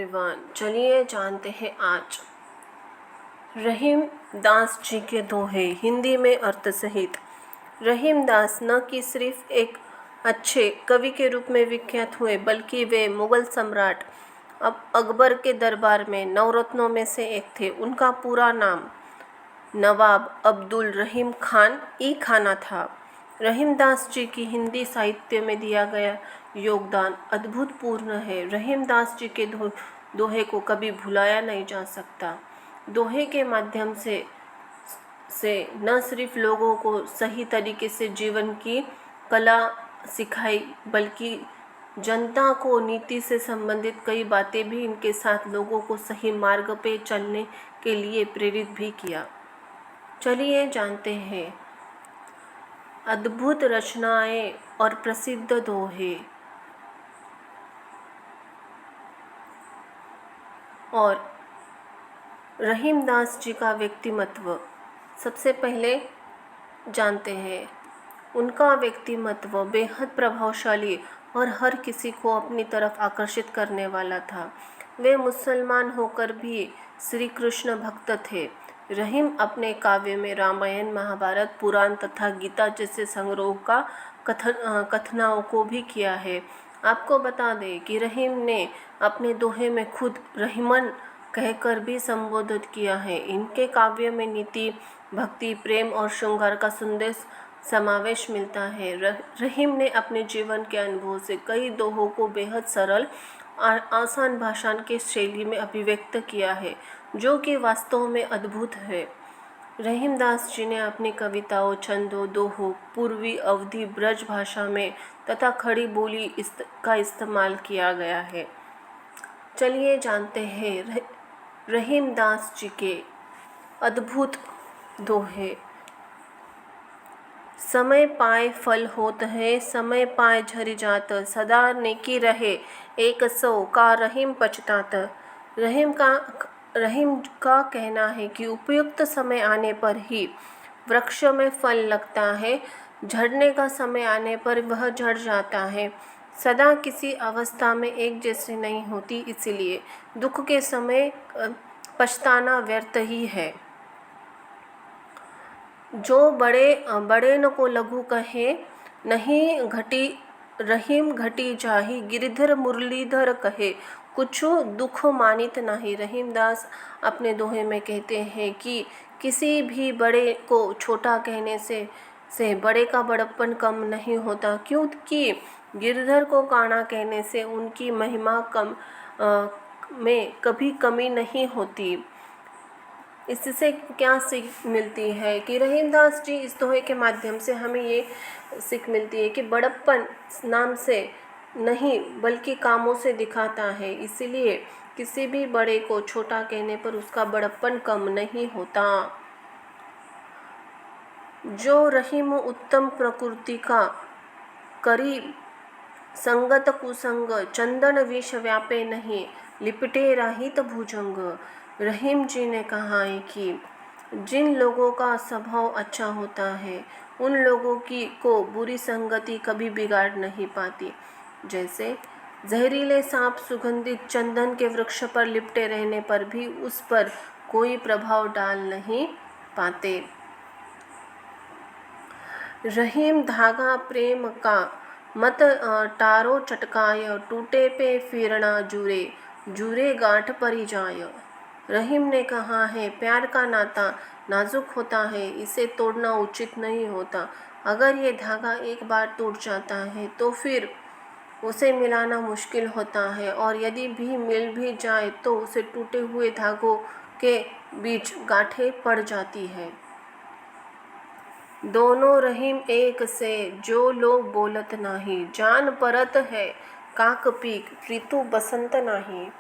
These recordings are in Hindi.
एवरीवन, चलिए जानते हैं आज रहीम दास जी के दोहे हिंदी में अर्थ सहित। रहीम दास न कि सिर्फ एक अच्छे कवि के रूप में विख्यात हुए, बल्कि वे मुगल सम्राट अकबर के दरबार में नवरत्नों में से एक थे। उनका पूरा नाम नवाब अब्दुल रहीम खान ई खाना था। रहीम दास जी की हिंदी साहित्य में दिया गया योगदान अद्भुतपूर्ण है। रहीम दास जी के दोहे को कभी भुलाया नहीं जा सकता। दोहे के माध्यम से न सिर्फ लोगों को सही तरीके से जीवन की कला सिखाई, बल्कि जनता को नीति से संबंधित कई बातें भी इनके साथ लोगों को सही मार्ग पे चलने के लिए प्रेरित भी किया। चलिए जानते हैं अद्भुत रचनाएं और प्रसिद्ध दोहे। और रहीम दास जी का व्यक्तिमत्व सबसे पहले जानते हैं। उनका व्यक्तिमत्व बेहद प्रभावशाली और हर किसी को अपनी तरफ आकर्षित करने वाला था। वे मुसलमान होकर भी श्री कृष्ण भक्त थे। रहीम अपने काव्य में रामायण, महाभारत, पुराण तथा गीता जैसे संग्रहों का कथनाओं को भी किया है। आपको बता दें कि रहीम ने अपने दोहे में खुद रहीमन कहकर भी संबोधित किया है। इनके काव्य में नीति, भक्ति, प्रेम और श्रृंगार का सुंदर समावेश मिलता है। रहीम ने अपने जीवन के अनुभव से कई दोहों को बेहद सरल और आसान भाषा के शैली में अभिव्यक्त किया है, जो कि वास्तव में अद्भुत है। रहीम दास जी ने अपनी कविताओं, छंदों, दोहों, पूर्वी अवधी ब्रज भाषा में तथा खड़ी बोली का इस्तेमाल किया गया है। चलिए जानते हैं रहीम दास जी के अद्भुत दोहे। समय पाए फल होत है, समय पाए झरि जात, सदा नेकी रहे एक सौ का रहीम पछतात। रहीम का कहना है कि उपयुक्त समय आने पर ही वृक्ष में फल लगता है, झड़ने का समय आने पर वह झड़ जाता है। सदा किसी अवस्था में एक जैसी नहीं होती, इसलिए दुख के समय पछताना व्यर्थ ही है। जो बड़े न को लघु कहे, नहीं घटी रहीम घटी जाही, गिरधर मुरलीधर कहे, कुछ दुख मानित नहीं। रहीम दास अपने दोहे में कहते हैं कि किसी भी बड़े को छोटा कहने से बड़े का बड़प्पन कम नहीं होता, क्योंकि गिरधर को काना कहने से उनकी महिमा में कभी कमी नहीं होती। इससे क्या सीख मिलती है कि रहीम दास जी इस दोहे के माध्यम से हमें ये सीख मिलती है कि बड़प्पन नाम से नहीं बल्कि कामों से दिखाता है। इसलिए किसी भी बड़े को छोटा कहने पर उसका बड़प्पन कम नहीं होता। जो रहीम उत्तम प्रकृति का करी संगत कुसंग, चंदन विष व्यापे नहीं, लिपटे राहित भुजंग। रहीम जी ने कहा है कि जिन लोगों का स्वभाव अच्छा होता है, उन लोगों को बुरी संगति कभी बिगाड़ नहीं पाती। जैसे जहरीले सांप सुगंधित चंदन के वृक्ष पर लिपटे रहने पर भी उस पर कोई प्रभाव डाल नहीं पाते। रहीम धागा प्रेम का मत टारो चटकाय, टूटे पे फिरना जुरे, जुरे गांठ परी जाय। रहीम ने कहा है प्यार का नाता नाजुक होता है, इसे तोड़ना उचित नहीं होता। अगर ये धागा एक बार टूट जाता है तो फिर उसे मिलाना मुश्किल होता है, और यदि भी मिल भी जाए तो उसे टूटे हुए धागों के बीच गांठें पड़ जाती है। दोनों रहीम एक से जो लोग बोलत नाही, जान परत है काक पीक, ऋतु बसंत नाही।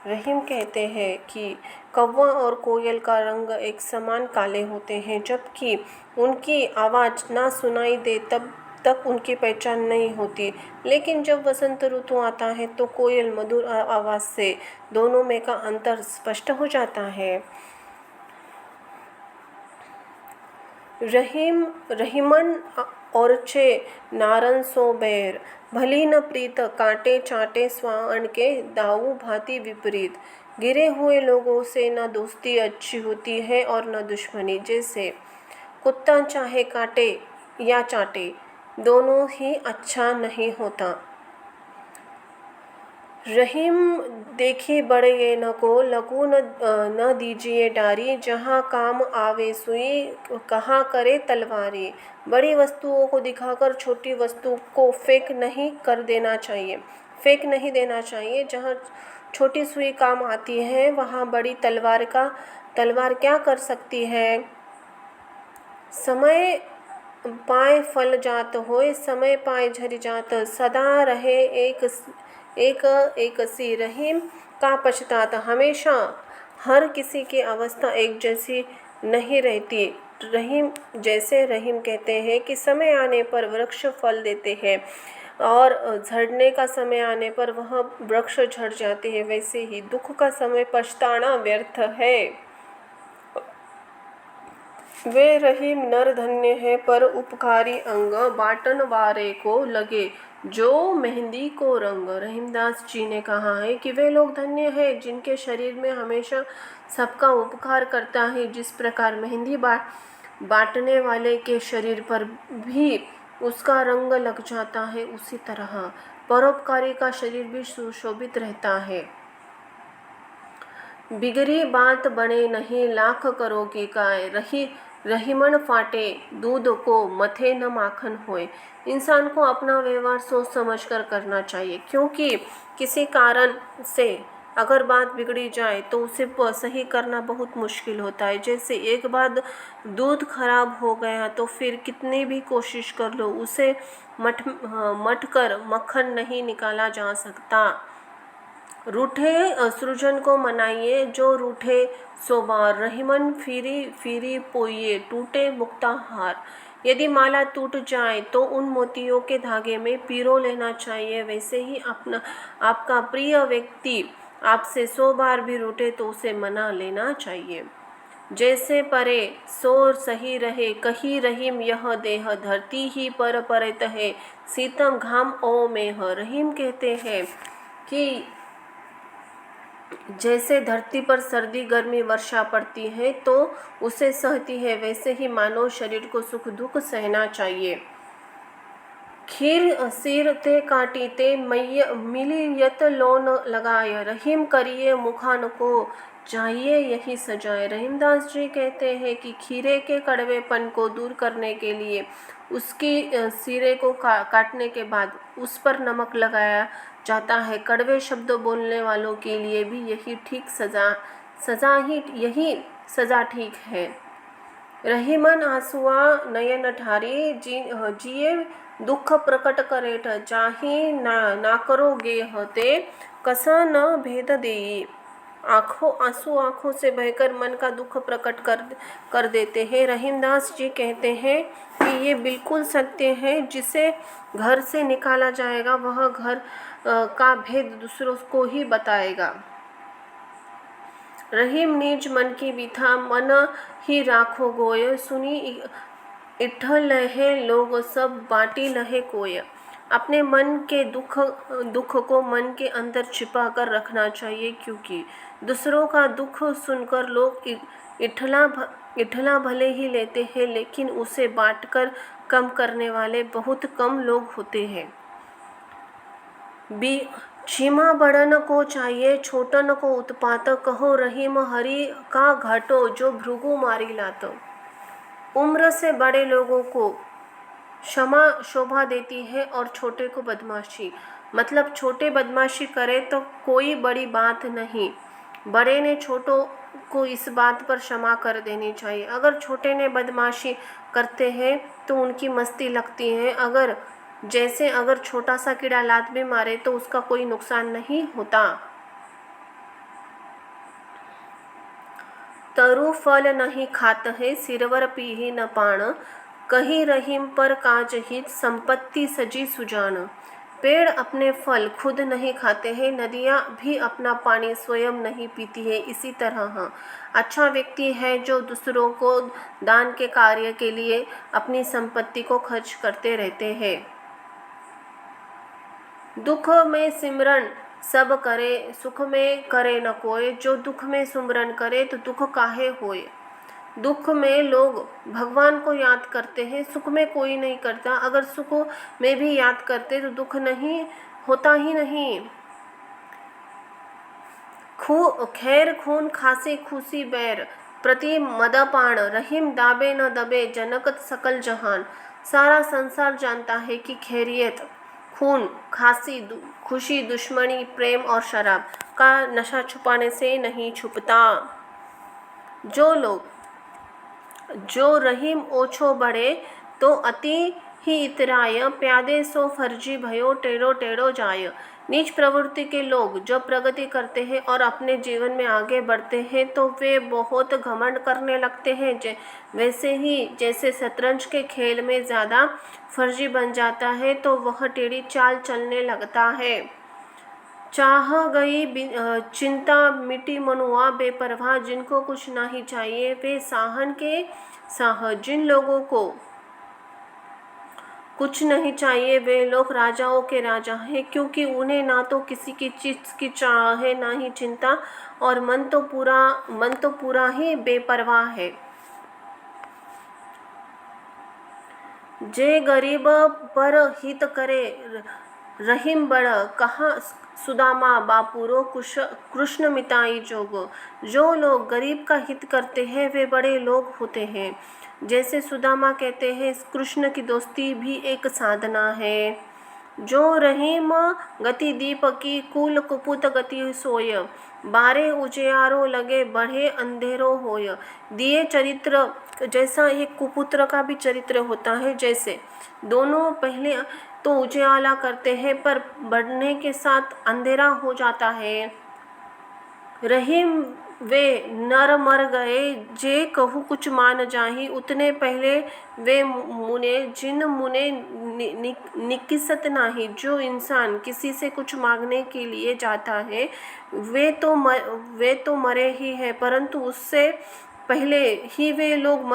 रहीम कहते हैं कि कौवा और कोयल का रंग एक समान काले होते हैं, जबकि उनकी आवाज़ ना सुनाई दे तब तक उनकी पहचान नहीं होती। लेकिन जब वसंत ऋतु आता है तो कोयल मधुर आवाज़ से दोनों में का अंतर स्पष्ट हो जाता है। रहीमन और छे नारन सो बैर, भली न प्रीत कांटे चाटे स्वान के, दाऊ भांति विपरीत। गिरे हुए लोगों से न दोस्ती अच्छी होती है और न दुश्मनी। जैसे कुत्ता चाहे काटे या चाटे, दोनों ही अच्छा नहीं होता। रहीम देखी बड़े न को, लगू न दीजिए डारी, जहाँ काम आवे सुई, कहाँ करे तलवारी। बड़ी वस्तुओं को दिखाकर छोटी वस्तु को फेंक नहीं देना चाहिए। जहाँ छोटी सुई काम आती है वहाँ बड़ी तलवार क्या कर सकती है। समय पाए फल जात होय, समय पाए झर जात, सदा रहे एक सी। रहीम का पछतात, हमेशा हर किसी की अवस्था एक जैसी नहीं रहती। रहीम कहते हैं कि समय आने पर वृक्ष फल देते हैं और झड़ने का समय आने पर वह वृक्ष झड़ जाते हैं, वैसे ही दुख का समय पछताना व्यर्थ है। वे रहीम नर धन्य है, पर उपकारी अंग, बाटन वारे को लगे जो मेहंदी को रंग। रहीमदास जी ने कहा है कि वे लोग धन्य हैं जिनके शरीर में हमेशा सबका उपकार करता है। जिस प्रकार मेहंदी बाटने वाले के शरीर पर भी उसका रंग लग जाता है, उसी तरह परोपकारी का शरीर भी सुशोभित रहता है। बिगड़ी बात बने नहीं, लाख करो की काय, रहीमन फाटे दूध को, मथे न माखन होए। इंसान को अपना व्यवहार सोच समझ कर करना चाहिए, क्योंकि किसी कारण से अगर बात बिगड़ी जाए तो उसे सही करना बहुत मुश्किल होता है। जैसे एक बार दूध खराब हो गया तो फिर कितनी भी कोशिश कर लो, उसे मथ कर मक्खन नहीं निकाला जा सकता। रूठे सृजन को मनाइए, जो रूठे सो बार, रहीमन फिरी पोइए, टूटे मुक्ता हार। यदि माला टूट जाए तो उन मोतियों के धागे में पिरो लेना चाहिए। वैसे ही आपका प्रिय व्यक्ति आपसे 100 बार भी रूठे तो उसे मना लेना चाहिए। जैसे परे सो सही रहे, कही रहीम यह देह, धरती ही पर परत है, सीतम घाम ओ मेह। रहीम कहते हैं कि जैसे धरती पर सर्दी गर्मी वर्षा पड़ती है तो उसे सहती है, वैसे ही मानव शरीर को सुख दुख सहना चाहिए। खीर सिर ते काटी ते मिलियत लोन लगाए, रहीम करिए मुखान को, चाहिए यही सजाए। रहीमदास जी कहते हैं कि खीरे के कड़वेपन को दूर करने के लिए उसकी सिरे को काटने के बाद उस पर नमक लगाया जाता है। कड़वे शब्द बोलने वालों के लिए भी यही सजा ठीक है। रहीमन आंसुआ नयन ठारी, जिये दुख प्रकट करेठ, चाही ना करोगे हते, कसा न भेद देई। आंसू आंखों से बहकर मन का दुख प्रकट कर देते हैं। रहीमदास जी कहते हैं कि ये बिल्कुल सत्य है। जिसे घर से निकाला जाएगा वह घर का भेद दूसरों को ही बताएगा। रहीम निज मन की विथा, मन ही राखो गोय, सुनी इठ लहे लोग सब, बाटी लहे कोय। अपने मन के दुख को मन के अंदर छिपा कर रखना चाहिए, क्योंकि दूसरों का दुख सुनकर लोग इठला भले ही लेते हैं, लेकिन उसे बांटकर कम करने वाले बहुत कम लोग होते हैं। क्षमा बड़न को चाहिए, छोटन को उत्पात, कहो रहीम हरि का घाटो, जो भृगु मारी लातो। उम्र से बड़े लोगों को क्षमा शोभा देती है और छोटे को बदमाशी। मतलब छोटे बदमाशी करे तो कोई बड़ी बात नहीं, बड़े ने छोटों को इस बात पर क्षमा कर देनी चाहिए। अगर छोटे ने बदमाशी करते हैं तो उनकी मस्ती लगती है, अगर छोटा सा कीड़ा लात भी मारे तो उसका कोई नुकसान नहीं होता। तरु फल नहीं खात है, सिरवर पीही न पाण, कही रहीम पर काज हित, संपत्ति सजी सुजान। पेड़ अपने फल खुद नहीं खाते हैं, नदियाँ भी अपना पानी स्वयं नहीं पीती है। इसी तरह अच्छा व्यक्ति है जो दूसरों को दान के कार्य के लिए अपनी संपत्ति को खर्च करते रहते हैं। दुख में सिमरन सब करे, सुख में करे न कोय। जो दुख में सिमरन करे तो दुख काहे होए। दुख में लोग भगवान को याद करते हैं, सुख में कोई नहीं करता। अगर सुख में भी याद करते तो दुख नहीं होता ही नहीं। खैर खून खासी खुशी बैर, प्रति मदपान। रहीम दाबे न दबे, जनकत सकल जहान। सारा संसार जानता है कि खैरियत, खून खांसी, खुशी, दुश्मनी, प्रेम और शराब का नशा छुपाने से नहीं छुपता। जो रहीम ओछो बढ़े तो अति ही इतराय, प्यादे सो फर्जी भयो टेढ़ो टेढ़ो जाय। नीच प्रवृत्ति के लोग जब प्रगति करते हैं और अपने जीवन में आगे बढ़ते हैं तो वे बहुत घमंड करने लगते हैं। वैसे ही जैसे शतरंज के खेल में ज़्यादा फर्जी बन जाता है तो वह टेढ़ी चाल चलने लगता है। चाह गई चिंता मिटी मनुआ बेपरवाह, जिनको कुछ नहीं चाहिए वे साहन के साह। जिन लोगों को कुछ नहीं चाहिए वे लोग राजाओं के राजा हैं, क्योंकि उन्हें ना तो किसी की चीज की चाह है ना ही चिंता, और मन तो पूरा ही बेपरवाह है। जे गरीब पर हित करे, रहीम बड़ कहाँ सुदामा बापुरो कृष्ण मिताई जोग। जो लोग गरीब का हित करते हैं वे बड़े लोग होते हैं। जैसे सुदामा कहते हैं, कृष्ण की दोस्ती भी एक साधना है। जो रहीम गति दीप की, कुल कुपुत गति सोय। बारे उजियारो लगे, बढ़े अंधेरो होय। दिए चरित्र जैसा एक कुपुत्र का भी चरित्र होता है, जैसे दोनों पहले तो उजियाला करते हैं पर बढ़ने के साथ अंधेरा हो जाता है। रहीम वे नर मर गए जे कहू कुछ मान जाही, उतने पहले वे मुने जिन मुने निकिसत नाही। जो इंसान किसी से कुछ मांगने के लिए जाता है वे तो मरे ही हैं, परंतु उससे पहले ही वे लोग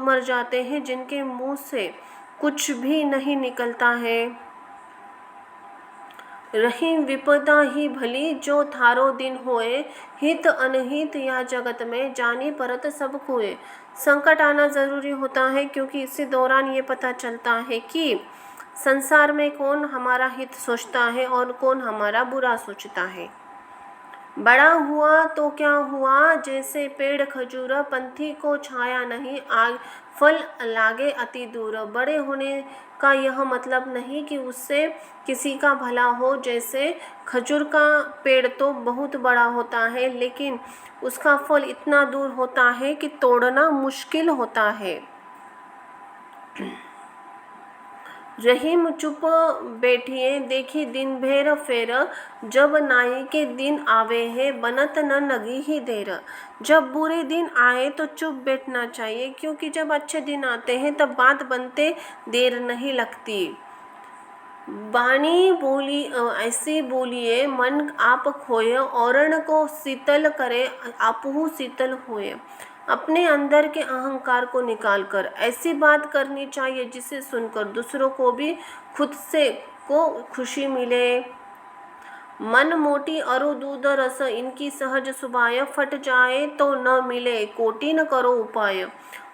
मर जाते हैं जिनके मुंह से कुछ भी नहीं निकलता है। रहीम विपदा ही भली, जो थारो दिन होए। हित अनहित या जगत में, जानी परत सब कोय। संकट आना ज़रूरी होता है, क्योंकि इसी दौरान ये पता चलता है कि संसार में कौन हमारा हित सोचता है और कौन हमारा बुरा सोचता है। बड़ा हुआ तो क्या हुआ, जैसे पेड़ खजूर, पंथी को छाया नहीं, फल लागे अति दूर। बड़े होने का यह मतलब नहीं कि उससे किसी का भला हो। जैसे खजूर का पेड़ तो बहुत बड़ा होता है, लेकिन उसका फल इतना दूर होता है कि तोड़ना मुश्किल होता है। रहीम चुप बैठिए, देखी दिन भेर फेर। जब नाई के दिन आवे है, बनत न लगी ही देर। जब बुरे दिन आए तो चुप बैठना चाहिए, क्योंकि जब अच्छे दिन आते हैं तब बात बनते देर नहीं लगती। बाणी बोली ऐसी बोलिए, मन आप खोए। औरण को शीतल करे, आपहु शीतल होए। अपने अंदर के अहंकार को निकालकर ऐसी बात करनी चाहिए जिसे सुनकर दूसरों को भी खुद से को खुशी मिले। मन मोटी अरु दूध रस, इनकी सहज सुभाय। फट जाए तो न मिले, कोटि न करो उपाय।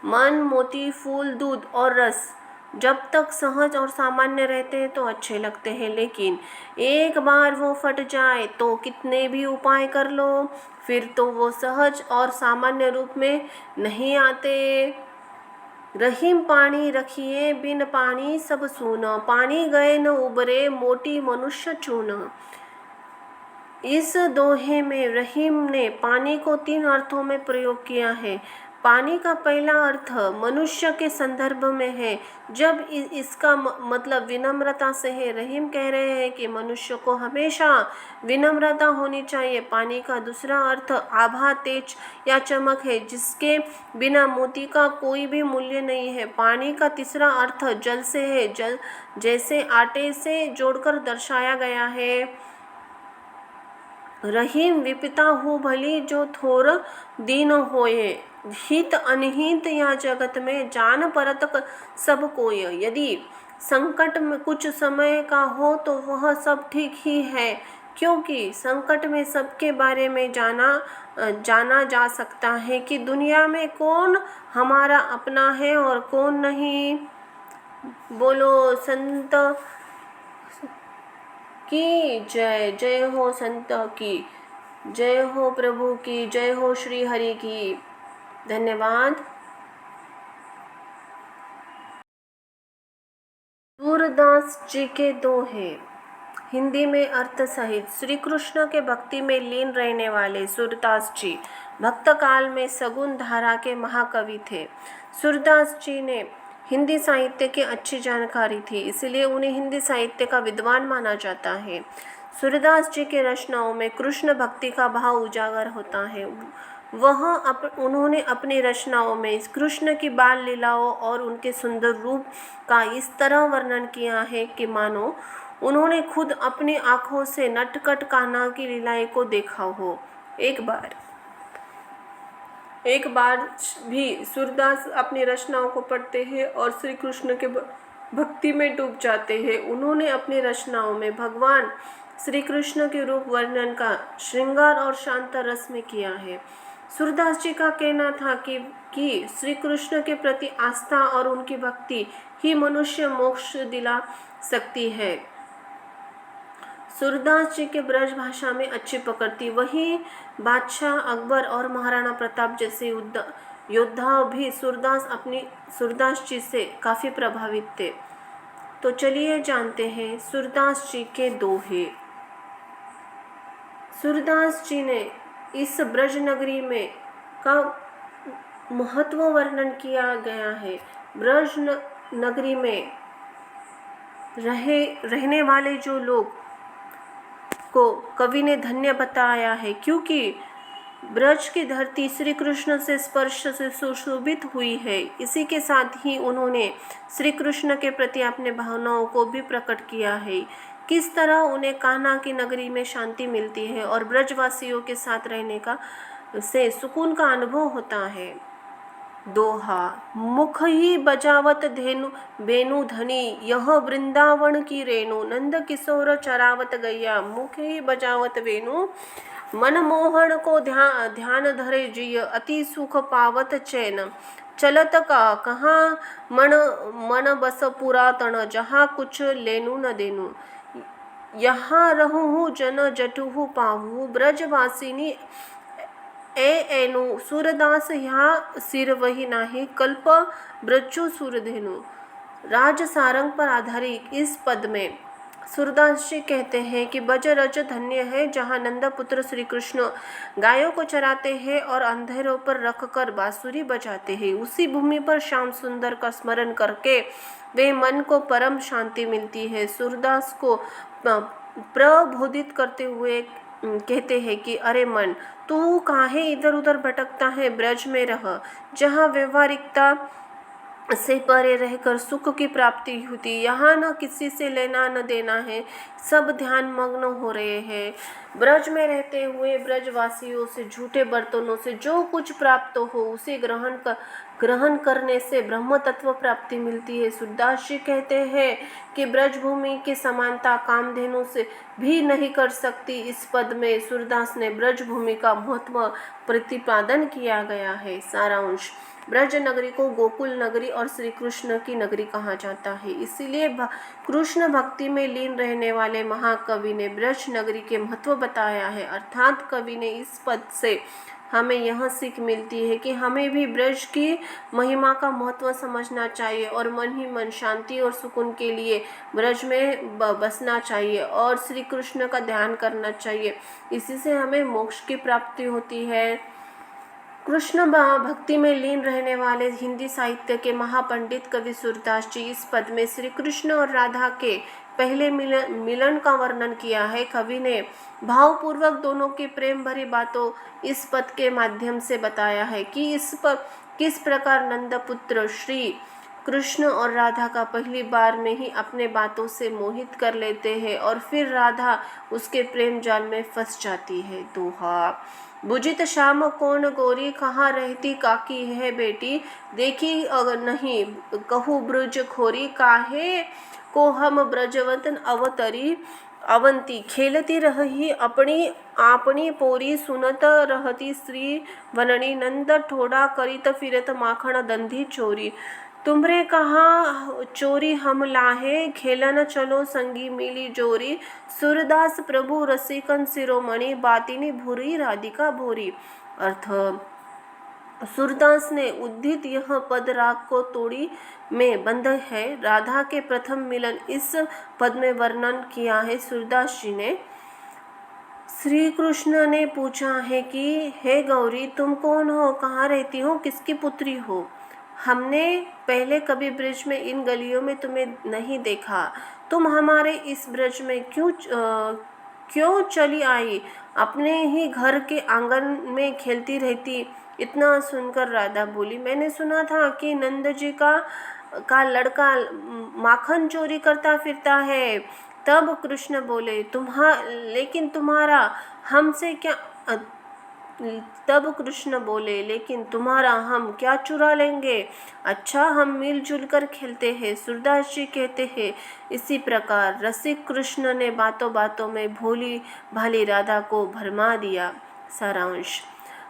मन मोती फूल दूध और रस जब तक सहज और सामान्य रहते हैं तो अच्छे लगते हैं, लेकिन एक बार वो फट जाए तो कितने भी उपाय कर लो फिर तो वो सहज और सामान्य रूप में नहीं आते। रहीम पानी रखिए, बिन पानी सब सून। पानी गए न उबरे, मोटी मनुष्य चून। इस दोहे में रहीम ने पानी को 3 अर्थों में प्रयोग किया है। पानी का पहला अर्थ मनुष्य के संदर्भ में है, जब इसका मतलब विनम्रता से है। रहीम कह रहे हैं कि मनुष्य को हमेशा विनम्रता होनी चाहिए। पानी का दूसरा अर्थ आभा, तेज या चमक है, जिसके बिना मोती का कोई भी मूल्य नहीं है। पानी का तीसरा अर्थ जल से है, जल जैसे आटे से जोड़कर दर्शाया गया है। रहीम विपिता हो भली जो थोर दीन होए, हित अनहित या जगत में जान परत सब कोय। यदि संकट में कुछ समय का हो तो वह सब ठीक ही है, क्योंकि संकट में सबके बारे में जाना जा सकता है कि दुनिया में कौन हमारा अपना है और कौन नहीं। बोलो संत की जय। जय हो संत की, जय हो प्रभु की, जय हो श्री हरि की। धन्यवाद। सूरदास जी के दोहे हिंदी में अर्थ सहित। श्री कृष्ण के भक्ति में लीन रहने वाले सूरदास जी भक्त काल में सगुन धारा के महाकवि थे। सूरदास जी ने हिंदी साहित्य की अच्छी जानकारी थी, इसलिए उन्हें हिंदी साहित्य का विद्वान माना जाता है। सूरदास जी के रचनाओं में कृष्ण भक्ति का भाव उजागर होता है। उन्होंने अपनी रचनाओं में कृष्ण की बाल लीलाओं और उनके सुंदर रूप का इस तरह वर्णन किया है कि मानो उन्होंने खुद अपनी आंखों से नटखट कान्हा की लीलाएं को देखा हो। एक बार भी सूरदास अपनी रचनाओं को पढ़ते हैं और श्री कृष्ण के भक्ति में डूब जाते हैं। उन्होंने अपनी रचनाओं में भगवान श्री कृष्ण के रूप वर्णन का श्रृंगार और शांत रस में किया है। सूरदास जी का कहना था कि श्री कृष्ण के प्रति आस्था और उनकी भक्ति ही मनुष्य मोक्ष दिला सकती है। सूरदास जी के ब्रज भाषा में अच्छी पकड़ थी। वहीं बादशाह अकबर और महाराणा प्रताप जैसे योद्धा भी सूरदास जी से काफ़ी प्रभावित थे। तो चलिए जानते हैं सूरदास जी के दोहे। सूरदास जी ने इस ब्रज नगरी में का महत्व वर्णन किया गया है। ब्रज नगरी में रहने वाले जो लोग को कवि ने धन्य बताया है, क्योंकि ब्रज की धरती श्री कृष्ण से स्पर्श से सुशोभित हुई है। इसी के साथ ही उन्होंने श्री कृष्ण के प्रति अपने भावनाओं को भी प्रकट किया है। किस तरह उन्हें कान्हा की नगरी में शांति मिलती है और ब्रजवासियों के साथ रहने से सुकून का अनुभव होता है। दोहा। मुख ही बजावत बेनु धनी, यह वृंदावन की रेणु, नंद किशोर चरावत गैया। मुख ही बजावत वेणु, मनमोहन को ध्यान धरे जिय, अति सुख पावत चैन। चलत का कहाँ मन बस पुरातन, जहाँ कुछ लेनु न देनु। यहाँ रहूँ जन जटुहु पाहु, ब्रजवासिनी एनु। सूरदास यहाँ सिर वही नाही, कल्प ब्रजु सूरधेनु। राज सारंग पर आधारित इस पद में सूरदास जी कहते हैं कि ब्रज रज धन्य है, जहाँ नंद पुत्र श्री कृष्ण गायों को चराते हैं और अंधेरों पर रखकर बांसुरी बजाते हैं। उसी भूमि पर श्याम सुंदर का स्मरण करके वे मन को परम शांति मिलती है। सूरदास को प्रबोधित करते हुए कहते हैं कि अरे मन, तू काहे इधर उधर भटकता है, ब्रज में रह, जहाँ व्यवहारिकता से परे रहकर सुख की प्राप्ति होती। यहाँ न किसी से लेना न देना है, सब ध्यान मग्न हो रहे हैं। ब्रज में रहते हुए ब्रजवासियों से झूठे बर्तनों से जो कुछ प्राप्त हो उसे ग्रहण करने से ब्रह्म तत्व प्राप्ति मिलती है। सूरदास जी कहते हैं कि ब्रजभूमि की समानता कामधेनु से भी नहीं कर सकती। इस पद में सूरदास ने ब्रजभूमि का महत्व प्रतिपादन किया गया है। सारांश। ब्रज नगरी को गोकुल नगरी और श्री कृष्ण की नगरी कहा जाता है, इसीलिए कृष्ण भक्ति में लीन रहने वाले महाकवि ने ब्रज नगरी के महत्व बताया है। अर्थात कवि ने इस पद से हमें यह सीख मिलती है कि हमें भी ब्रज की महिमा का महत्व समझना चाहिए और मन ही मन शांति और सुकून के लिए ब्रज में बसना चाहिए और श्री कृष्ण का ध्यान करना चाहिए। इसी से हमें मोक्ष की प्राप्ति होती है। कृष्ण भक्ति में लीन रहने वाले हिंदी साहित्य के महापंडित कवि सूरदास जी इस पद में श्री कृष्ण और राधा के पहले मिलन का वर्णन किया है। कवि ने भावपूर्वक दोनों की प्रेम भरी बातों इस पद के माध्यम से बताया है कि किस प्रकार नंदपुत्र श्री कृष्ण और राधा का पहली बार में ही अपने बातों से मोहित कर लेते हैं और फिर राधा उसके प्रेम जाल में फंस जाती है। दोहा। बुझित श्याम कौन गोरी, कहाँ रहती काकी है बेटी, देखी अगर नहीं कहू ब्रज खोरी, काहे को हम ब्रजवतन अवतरी, अवंती खेलती रही अपनी आपनी पोरी, सुनत रहती श्री वननी, नंद ठोड़ा करित फिरत माखण दंधी चोरी, तुमरे कहाँ चोरी हम लाहे, खेलन चलो संगी मिली जोरी, सूरदास प्रभु रसिकन शिरोमणि, बातिनी भूरी राधिका भोरी। अर्थ। सूरदास ने उद्धृत यह पद राग को तोड़ी में बंद है। राधा के प्रथम मिलन इस पद में वर्णन किया है। सूरदास जी ने श्री कृष्ण ने पूछा है कि हे गौरी, तुम कौन हो, कहाँ रहती हो, किसकी पुत्री हो? हमने पहले कभी ब्रज में इन गलियों में तुम्हें नहीं देखा, तुम हमारे इस ब्रज में क्यों चली आई, अपने ही घर के आंगन में खेलती रहती। इतना सुनकर राधा बोली, मैंने सुना था कि नंद जी का लड़का माखन चोरी करता फिरता है। तब कृष्ण बोले, लेकिन तुम्हारा हमसे क्या तब कृष्ण बोले, लेकिन तुम्हारा हम क्या चुरा लेंगे, अच्छा हम मिलजुल कर खेलते हैं। सूरदास जी कहते हैं, इसी प्रकार रसिक कृष्ण ने बातों बातों में भोली भाली राधा को भरमा दिया। सारांश।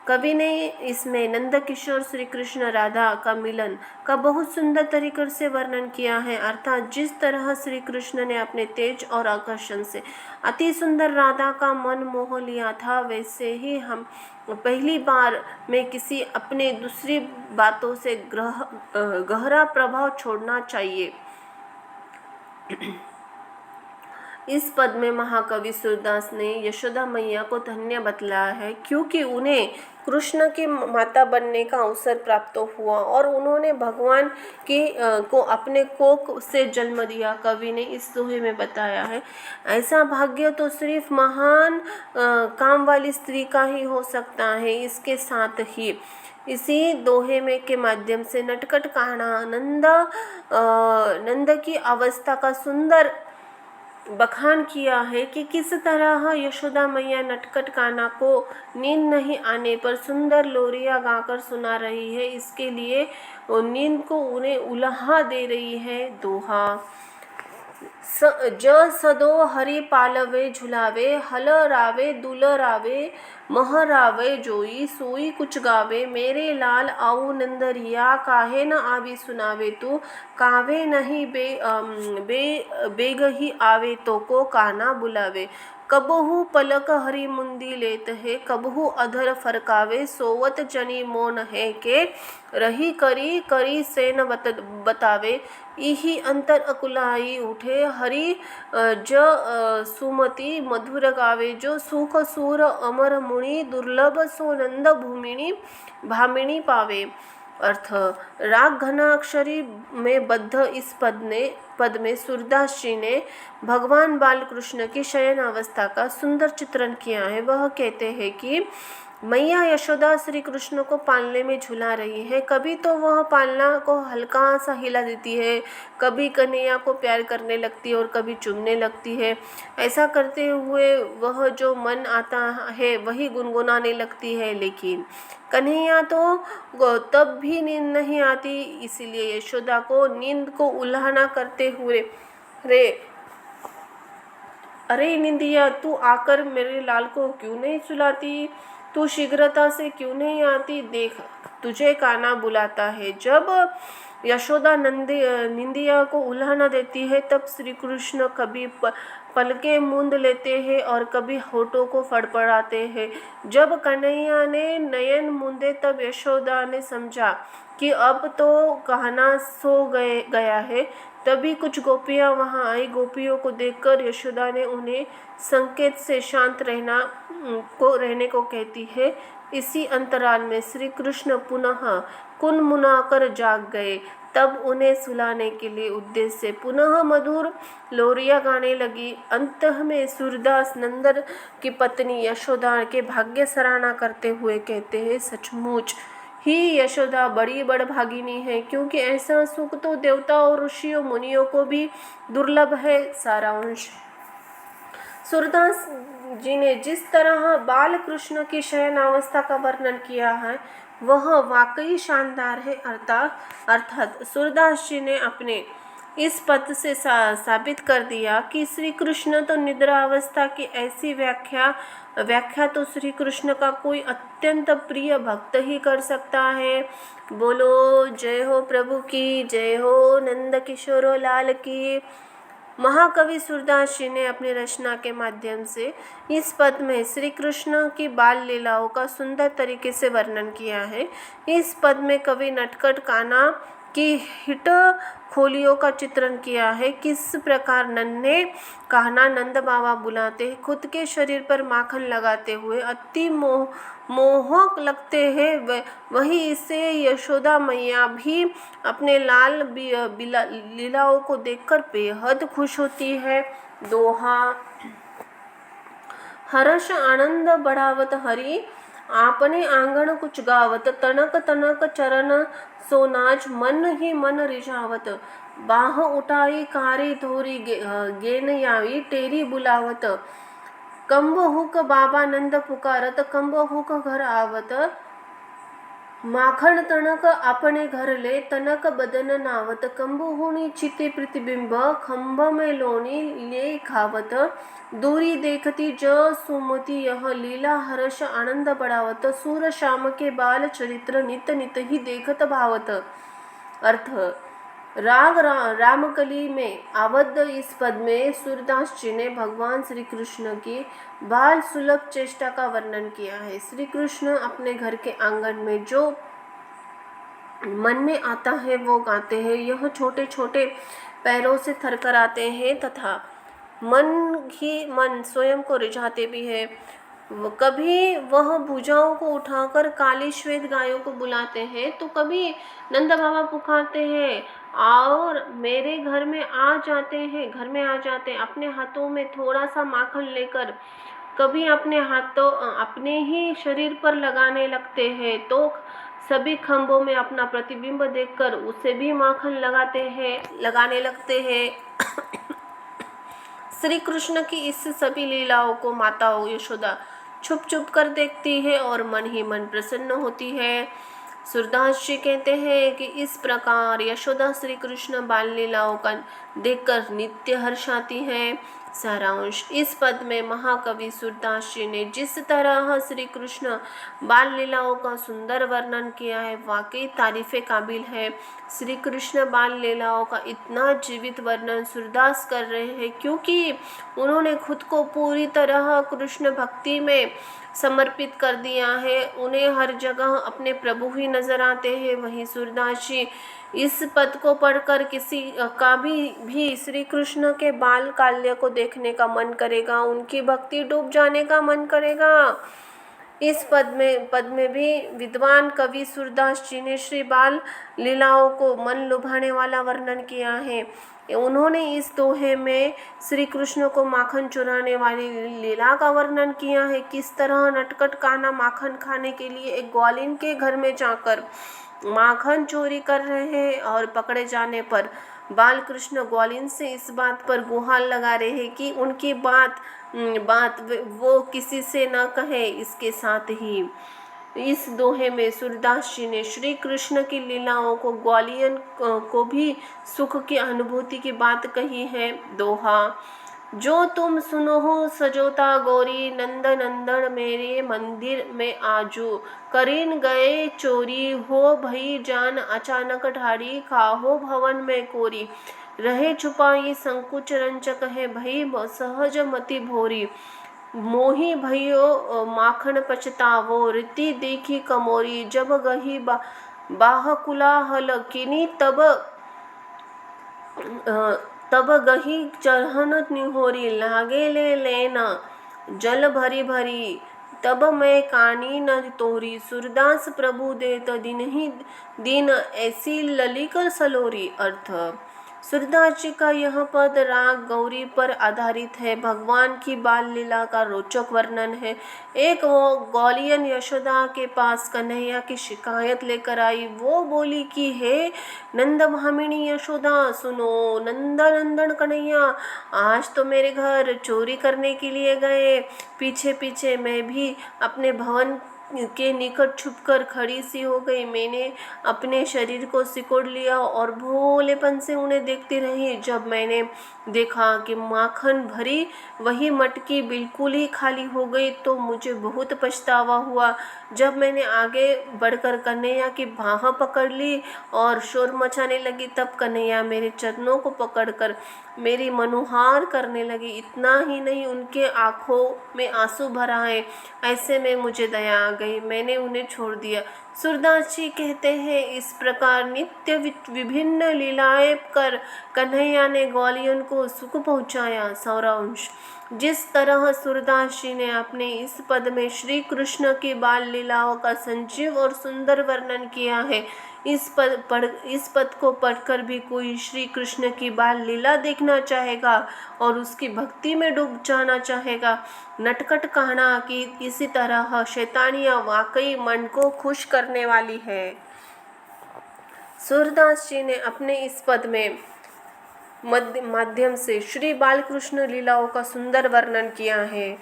कवि ने इसमें नंद किशोर श्री कृष्ण राधा का मिलन का बहुत सुंदर तरीके से वर्णन किया है। अर्थात जिस तरह श्री कृष्ण ने अपने तेज और आकर्षण से अति सुंदर राधा का मन मोह लिया था, वैसे ही हम पहली बार में किसी अपने दूसरी बातों से गहरा प्रभाव छोड़ना चाहिए। इस पद में महाकवि सूरदास ने यशोदा मैया को धन्य बतलाया है, क्योंकि उन्हें कृष्ण की माता बनने का अवसर प्राप्त हुआ और उन्होंने भगवान को अपने कोख से जन्म दिया। कवि ने इस दोहे में बताया है, ऐसा भाग्य तो सिर्फ महान काम वाली स्त्री का ही हो सकता है। इसके साथ ही इसी दोहे में के माध्यम से नटखट कान्हा नंद की अवस्था का सुंदर बखान किया है कि किस तरह यशोदा मैया नटखट कान्हा को नींद नहीं आने पर सुंदर लोरियां गाकर सुना रही है, इसके लिए नींद को उन्हें उल्हा दे रही है। दोहा। सदो हरि पालवे झुलावे, हल रावे दुल रावे, मह रावे जोई, सोई कुछ गावे, मेरे लाल आऊ नंदरिया, काहे न आवी सुनावे तू, कावे नहीं बेग ही आवे तो को कान्हा बुलावे, कबहू पलक हरी मुंदी लेत है, कबहू अधर फरकावे, सोवत जनी मोन है के, रही करी सेन बतावे, इही अंतर अकुलाई उठे, हरि सुमति मधुर गावे, जो सुख सूर अमर मुनि, दुर्लभ सो नंद भूमिनी भामिनी पावे। अर्थ। राग घनाक्षरी में बद्ध इस पद में सूरदास जी ने भगवान बाल कृष्ण की शयन अवस्था का सुंदर चित्रण किया है। वह कहते हैं कि मैया यशोदा श्री कृष्ण को पालने में झुला रही है। कभी तो वह पालना को हल्का सा हिला देती है, कभी कन्हैया को प्यार करने लगती है और कभी चूमने लगती है। ऐसा करते हुए वह जो मन आता है वही गुनगुनाने लगती है, लेकिन कन्हैया तो तब भी नींद नहीं आती। इसलिए यशोदा को नींद को उल्हाना करते हुए, अरे निंदिया, तू आकर मेरे लाल को क्यों नहीं सुलाती, तू शीघ्रता से क्यों नहीं आती, देख तुझे कान्हा बुलाता है। जब यशोदा निंदिया को उल्हाना देती है तब श्री कृष्ण कभी पलकें मूंद लेते हैं और कभी होठों को फड़फड़ाते हैं। जब कन्हैया ने नयन मूंदे तब यशोदा ने समझा कि अब तो कान्हा सो गया है। तभी कुछ गोपियां वहां आई। गोपियों को देखकर यशोदा ने उन्हें संकेत से शांत रहना को रहने को कहती है। इसी अंतराल में श्री कृष्ण पुनः कुनमुनाकर जाग गए। तब उन्हें सुलाने के लिए उद्देश्य से पुनः मधुर लोरियां गाने लगी। अंत में सूरदास नंदन की पत्नी यशोदा के भाग्य सराहना करते हुए कहते हैं, सचमुच ही यशोदा बड़ी बड़भागिनी है, क्योंकि ऐसा सुख तो देवताओं और ऋषियों मुनियों को भी दुर्लभ है। सारांश। सूरदास जी ने जिस तरह बाल कृष्ण की शयनावस्था का वर्णन किया है वह वाकई शानदार है। अर्थात सूरदास जी ने अपने इस पद से साबित कर दिया कि श्री कृष्ण तो निद्रा अवस्था की ऐसी व्याख्या तो श्री कृष्ण का कोई अत्यंत प्रिय भक्त ही कर सकता है। बोलो जय हो प्रभु की, जय हो नंद किशोर लाल की। महाकवि सूरदास जी ने अपनी रचना के माध्यम से इस पद में श्री कृष्ण की बाल लीलाओं का सुंदर तरीके से वर्णन किया है। इस पद में कवि नटखट कान्हा की हिट खोलियों का चित्रण किया है। किस प्रकार नन्हे कान्हा नंद बाबा बुलाते हैं, खुद के शरीर पर माखन लगाते हुए अति मोहक लगते हैं, वही इसे यशोदा मैया भी अपने लाल लीलाओं को देखकर बेहद खुश होती है। दोहा। हर्ष आनंद बढ़ावत हरि, आपने आंगन कुछ गावत, तनक तनक चरण सोनाज, मन ही मन रिझावत, बाह उठाई कारी धोरी गेन यावी, टेरी बुलावत, कंब हुक बाबा नंद पुकारत, कंब हुक घर आवत, माखन तनक अपने घर ले, तनक बदन नावत, कंबु हुनी चिते प्रतिबिंब, खंभ में लोनी ले खावत, दूरी देखती ज सुमति, यह लीला हर्ष आनंद बढ़ावत, सूर श्याम के बाल चरित्र नित नित ही देखत भावत। अर्थ। राग रामकली में आबद्ध इस पद में सूरदास जी ने भगवान श्री कृष्ण की बाल सुलभ चेष्टा का वर्णन किया है। श्री कृष्ण अपने घर के आंगन में जो मन में आता है वो गाते हैं। यह छोटे छोटे पैरों से थरथराते हैं तथा मन ही मन स्वयं को रिझाते भी है। कभी वह भुजाओं को उठाकर काली श्वेत गायों को बुलाते हैं, तो कभी नंद बाबा पुकारते हैं और मेरे घर में आ जाते हैं अपने हाथों में थोड़ा सा माखन लेकर। कभी अपने ही शरीर पर लगाने लगते हैं, तो सभी खंभों में अपना प्रतिबिंब देखकर उसे भी माखन लगाने लगते हैं। श्री कृष्ण की इस सभी लीलाओं को माताओं यशोदा छुप छुप कर देखती है और मन ही मन प्रसन्न होती है। सूरदास जी कहते हैं कि इस प्रकार यशोदा श्री कृष्ण बाल लीलाओं का देखकर नित्य हर्षाती है। सारांश। इस पद में महाकवि सूरदास जी ने जिस तरह श्री कृष्ण बाल लीलाओं का सुंदर वर्णन किया है वाकई तारीफ़े काबिल है। श्री कृष्ण बाल लीलाओं का इतना जीवित वर्णन सूरदास कर रहे हैं क्योंकि उन्होंने खुद को पूरी तरह कृष्ण भक्ति में समर्पित कर दिया है। उन्हें हर जगह अपने प्रभु ही नजर आते हैं। वहीं सूरदास जी इस पद को पढ़कर किसी का भी श्री कृष्ण के बाल काल्य को देखने का मन करेगा, उनकी भक्ति डूब जाने का मन करेगा। इस पद में भी विद्वान कवि सूरदास जी ने श्री बाल लीलाओं को मन लुभाने वाला वर्णन किया है। उन्होंने इस दोहे में श्री कृष्ण को माखन चुराने वाली लीला का वर्णन किया है। किस तरह नटखट कान्हा माखन खाने के लिए एक ग्वालिन के घर में जाकर माखन चोरी कर रहे हैं और पकड़े जाने पर बाल कृष्ण ग्वालिन से इस बात पर गुहार लगा रहे हैं कि उनकी बात वो किसी से न कहे। इसके साथ ही इस दोहे में सूरदास जी ने श्री कृष्ण की लीलाओं को ग्वालियन को भी सुख की अनुभूति की बात कही है। दोहा। जो तुम सुनो हो सजोता गौरी, नंद नंदन मेरे मंदिर में आजू, करीन गए चोरी हो भई जान, अचानक ढाड़ी खाहो भवन में कोरी, रहे छुपाई संकुच रंचक है भई सहज मति भोरी, मोही भयो माखन पछतावो रीति देखी कमोरी, जब गही बाहकुला हल किनी तब गही चढ़न निहोरी, लागे ले लेना जल भरी भरी, तब मैं कानी न तोरी, सूरदास प्रभु देत दिन ही दिन, ऐसी ललिकर सलोरी। अर्थ, सूरदास जी का यह पद राग गौरी पर आधारित है। भगवान की बाल लीला का रोचक वर्णन है। एक वो ग्वालियन यशोदा के पास कन्हैया की शिकायत लेकर आई। वो बोली कि हे नंद भामिनी यशोदा, सुनो, नंदन कन्हैया आज तो मेरे घर चोरी करने के लिए गए। पीछे पीछे मैं भी अपने भवन के निकट छुपकर खड़ी सी हो गई। मैंने अपने शरीर को सिकोड़ लिया और भोलेपन से उन्हें देखती रही। जब मैंने देखा कि माखन भरी वही मटकी बिल्कुल ही खाली हो गई तो मुझे बहुत पछतावा हुआ। जब मैंने आगे बढ़कर कन्हैया की बाह पकड़ ली और शोर मचाने लगी, तब कन्हैया मेरे चरणों को पकड़कर मेरी मनुहार करने लगी। इतना ही नहीं, उनके आंखों में आंसू भर आए। ऐसे में मुझे दया आ गई, मैंने उन्हें छोड़ दिया। सूरदास जी कहते हैं, इस प्रकार नित्य विभिन्न लीलाएं कर कन्हैया ने ग्वालियन को सुख पहुँचाया। सारांश, जिस तरह सूरदास जी ने अपने इस पद में श्री कृष्ण की बाल लीलाओं का संजीव और सुंदर वर्णन किया है, इस पद को पढ़कर भी कोई श्री कृष्ण की बाल लीला देखना चाहेगा और उसकी भक्ति में डूब जाना चाहेगा। नटखट कहना कि इसी तरह शैतानियाँ वाकई मन को खुश करने वाली है। सूरदास जी ने अपने इस पद में माध्यम से श्री बालकृष्ण लीलाओं का सुंदर वर्णन किया है।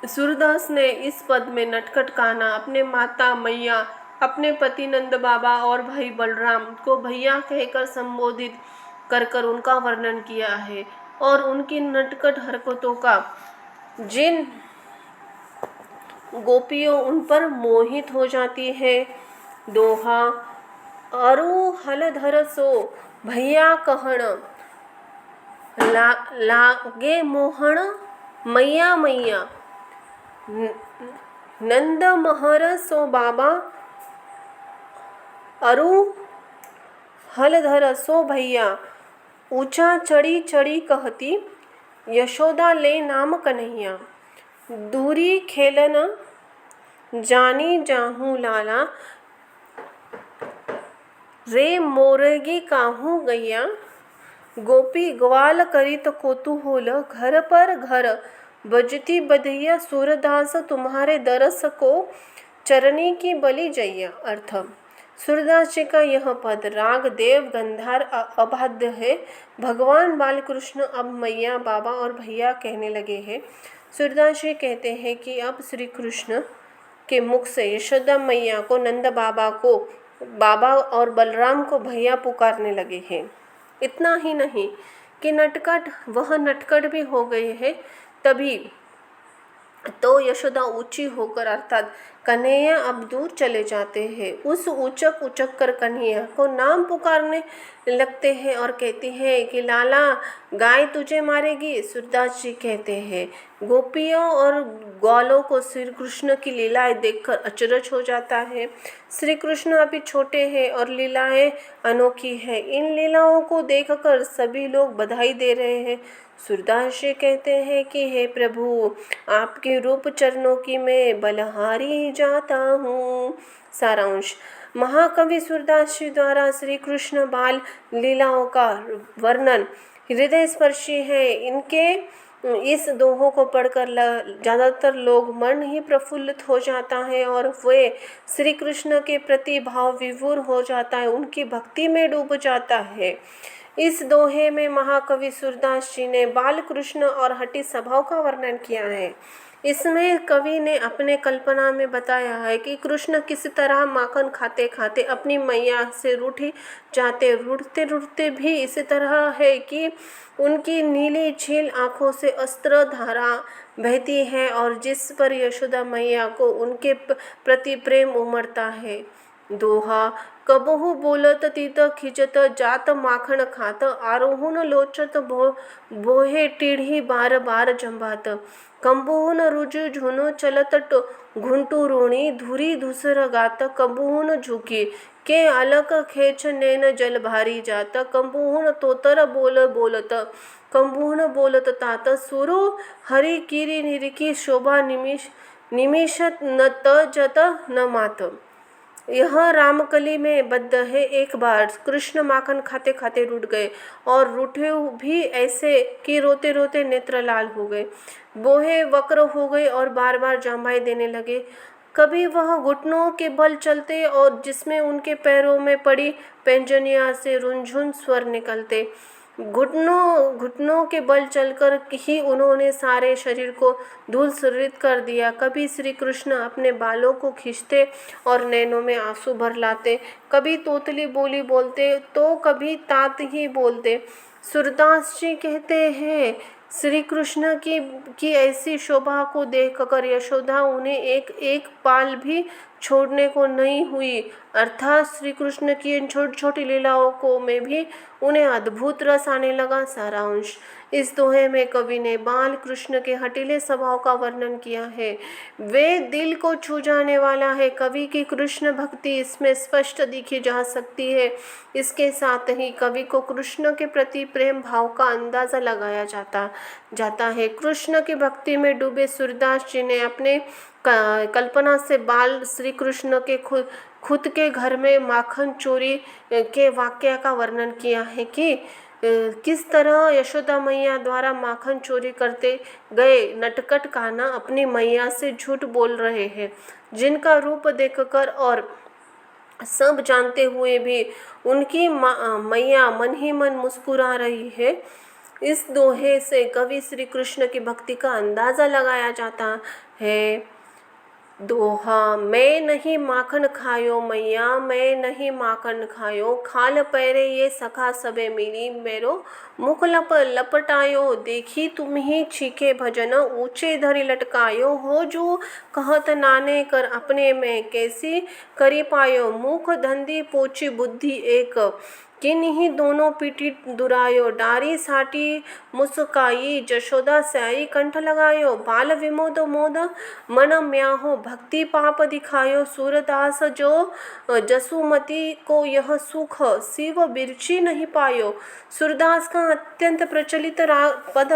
सूरदास ने इस पद में नटखट कान्हा, अपने माता मैया, अपने पति नंद बाबा और भाई बलराम को भैया कहकर संबोधित कर कर उनका वर्णन किया है और उनकी नटखट हरकतों का। जिन गोपियों उन पर मोहित हो जाती है। दोहा, अरु हलधर सो भैया कहण, लागे मोहन मैया मैया, नंद महर सो बाबा, अरु हलधर सो भैया, ऊंचा चढ़ी चढ़ी कहती, यशोदा ले नाम कन्हैया, दूरी खेलन जानी जाहू लाला, रे मोरगी काहू गैया, गोपी ग्वाल करित कोतूहल, घर पर घर बजती बधिया, सूरदास तुम्हारे दरस को चरनी की बलि जैया। अर्थ, सूरदास जी का यह पद राग देव गंधार अबाध्य है। भगवान बालकृष्ण अब मैया, बाबा और भैया कहने लगे हैं। सूरदास जी कहते हैं कि अब श्री कृष्ण के मुख से यशोदा मैया को, नंद बाबा को बाबा और बलराम को भैया पुकारने लगे हैं। इतना ही नहीं कि वह नटखट भी हो गए हैं। तभी तो यशोदा ऊंची होकर अर्थात कन्हैया अब दूर चले जाते हैं। उस ऊचक ऊचक कर कन्हैया को नाम पुकारने लगते हैं और कहती है कि लाला गाय तुझे मारेगी। सूरदास जी कहते हैं, गोपियों और ग्वालों को श्री कृष्ण की लीलाएं देखकर अचरज हो जाता है। श्री कृष्ण अभी छोटे हैं और लीलाएं अनोखी है। इन लीलाओं को देखकर सभी लोग बधाई दे रहे हैं। सूरदास जी कहते हैं कि हे प्रभु, आपके रूप चरणों की मैं बलहारी जाता हूँ। सारांश, महाकवि सूरदास जी द्वारा श्री कृष्ण बाल लीलाओं का वर्णन हृदय स्पर्शी है। इनके इस दोहों को पढ़कर ज़्यादातर लोग मन ही प्रफुल्लित हो जाता है और वे श्री कृष्ण के प्रति भाव विभोर हो जाता है, उनकी भक्ति में डूब जाता है। इस दोहे में महाकवि सूरदास जी ने बालकृष्ण और हठी स्वभाव का वर्णन किया है। इसमें कवि ने अपने कल्पना में बताया है कि कृष्ण किस तरह माखन खाते खाते अपनी मैया से रूठ जाते, रूठते रूठते भी इसी तरह है कि उनकी नीली झील आँखों से अस्त्र धारा बहती है और जिस पर यशोदा मैया को उनके प्रति प्रेम उमड़ता है। दोहा कबहु बोलत तीत खिंचत जात माखन खात आरोहन लोचत बोहे टीढ़ी बार बार जंभात कंबुहुन रुज झुन चलत घुंटू रोणी धुरी धुसर गात कंबुहुन झुकी के अलक खेच नैन जल भारी जात कंबुहुन तोतर बोल बोलत कंबुहुन बोलत तात सुरो हरि कीरी निरिकी शोभा निमिषत न जत न मात। यह रामकली में बद्ध है। एक बार कृष्ण माखन खाते खाते रुठ गए और रूठे भी ऐसे कि रोते रोते नेत्र लाल हो गए, बोहे वक्र हो गए और बार बार जांभाई देने लगे। कभी वह घुटनों के बल चलते और जिसमें उनके पैरों में पड़ी पैंजनिया से रुनझुन स्वर निकलते। घुटनों के बल चलकर ही उन्होंने सारे शरीर को धूलसरित कर दिया। कभी श्री कृष्ण अपने बालों को खींचते और नैनों में आंसू भर लाते, कभी तोतली बोली बोलते तो कभी तात ही बोलते। सूरदास जी कहते हैं, श्री कृष्ण की ऐसी शोभा को देखकर यशोदा उन्हें एक एक पाल भी छोड़ने को नहीं हुई। अर्थात श्री कृष्ण की इन छोटी छोटी लीलाओं को में भी उन्हें अद्भुत रस आने लगा। सारांश, इस दोहे में कवि ने बाल कृष्ण के हठीले स्वभाव का वर्णन किया है। वे दिल को छू जाने वाला है। कवि की कृष्ण भक्ति इसमें स्पष्ट दिखी जा सकती है। इसके साथ ही कवि को कृष्ण के प्रति प्रेम भाव का अंदाजा लगाया जाता है। कृष्ण की भक्ति में डूबे सूरदास जी ने अपने कल्पना से बाल श्री कृष्ण के खुद के घर में माखन चोरी के वाक्य का वर्णन किया है कि किस तरह यशोदा मैया द्वारा माखन चोरी करते गए नटखट कान्हा अपनी मैया से झूठ बोल रहे हैं, जिनका रूप देखकर और सब जानते हुए भी उनकी मैया मन ही मन मुस्कुरा रही है। इस दोहे से कवि श्री कृष्ण की भक्ति का अंदाजा लगाया जाता है। दोहा, मैं नहीं माखन खायो मैया, मैं नहीं माखन खायो, खाल पैरे ये सखा सबे मिली, मेरो मुख लपटायो, देखी तुम ही छीके भजन, ऊंचे धरी लटकायो, हो जो कहत नाने कर अपने में कैसी करी पायो, मुख धंधी पोची बुद्धि एक, किन्हीं दोनों पीठी दुरायो, डारी साटी मुस्काई, जशोदा स्याई कंठ लगायो, बाल विमोद मोद मन म्याहो, भक्ति पाप दिखायो, सूरदास जो जसुमती को यह सुख, शिव बिरची नहीं पायो। सूरदास का अत्यंत प्रचलित पद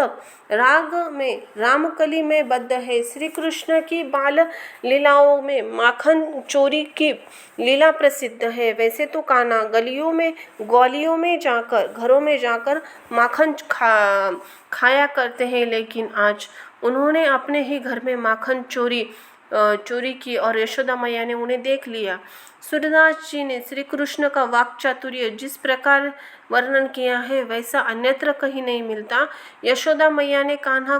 राग में रामकली में बद्ध है। श्री कृष्ण की बाल लीलाओं में माखन चोरी की लीला प्रसिद्ध है। वैसे तो कान्हा ग्वालियों में जाकर घरों में जाकर माखन खाया करते हैं, लेकिन आज उन्होंने अपने ही घर में माखन चोरी की और यशोदा मैया ने उन्हें देख लिया। सूरदास जी ने श्री कृष्ण का वाक चातुर्य जिस प्रकार वर्णन किया है वैसा अन्यत्र कहीं नहीं मिलता। यशोदा मैया ने कान्हा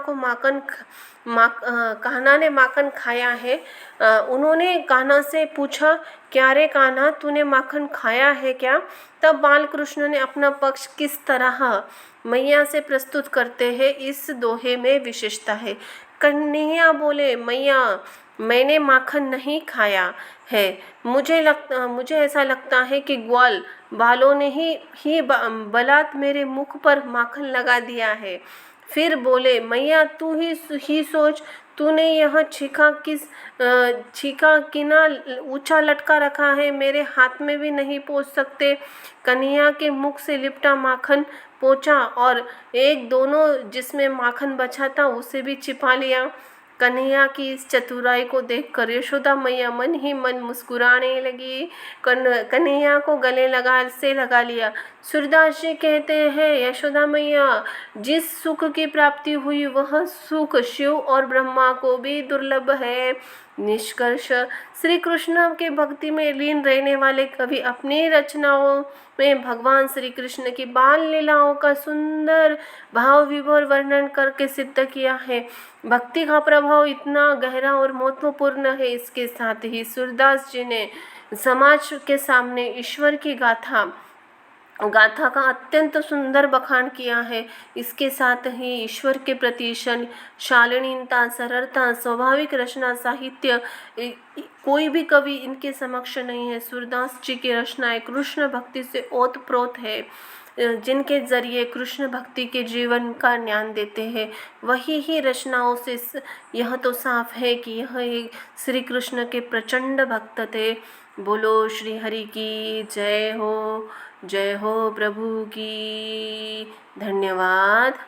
ने माखन खाया है। उन्होंने कान्हा से पूछा, क्या रे कान्हा, तूने माखन खाया है क्या? तब बाल कृष्ण ने अपना पक्ष किस तरह मैया से प्रस्तुत करते हैं, इस दोहे में विशेषता है। कन्हैया बोले, मैया मैंने माखन नहीं खाया है, मुझे ऐसा लगता है कि ग्वाल बालों ने ही बलात् मेरे मुख पर माखन लगा दिया है। फिर बोले, मैया तू ही सोच, तूने यह छीका किना ऊंचा लटका रखा है, मेरे हाथ में भी नहीं पहुँच सकते। कन्हैया के मुख से लिपटा माखन पोंछा और एक दोनों जिसमें माखन बचा था उसे भी छिपा लिया। कन्हैया की इस चतुराई को देखकर यशोदा मैया मन ही मन मुस्कुराने लगी। कन्हैया को गले लगा लिया। सूरदास जी कहते हैं, यशोदा मैया जिस सुख की प्राप्ति हुई वह सुख शिव और ब्रह्मा को भी दुर्लभ है। निष्कर्ष, श्री कृष्ण के भक्ति में लीन रहने वाले कवि अपनी रचनाओं में भगवान श्री कृष्ण की बाल लीलाओं का सुंदर भाव विभोर वर्णन करके सिद्ध किया है। भक्ति का प्रभाव इतना गहरा और महत्वपूर्ण है। इसके साथ ही सूरदास जी ने समाज के सामने ईश्वर की गाथा गाथा का अत्यंत सुंदर बखान किया है। इसके साथ ही ईश्वर के प्रति शालीनता, सरलता, स्वाभाविक रचना, साहित्य, कोई भी कवि इनके समक्ष नहीं है। सूरदास जी की रचनाएं कृष्ण भक्ति से ओतप्रोत है, जिनके जरिए कृष्ण भक्ति के जीवन का ज्ञान देते हैं। वही ही रचनाओं से यह तो साफ है कि यह एक श्री कृष्ण के प्रचंड भक्त थे। बोलो श्री हरि की जय हो प्रभु की। धन्यवाद।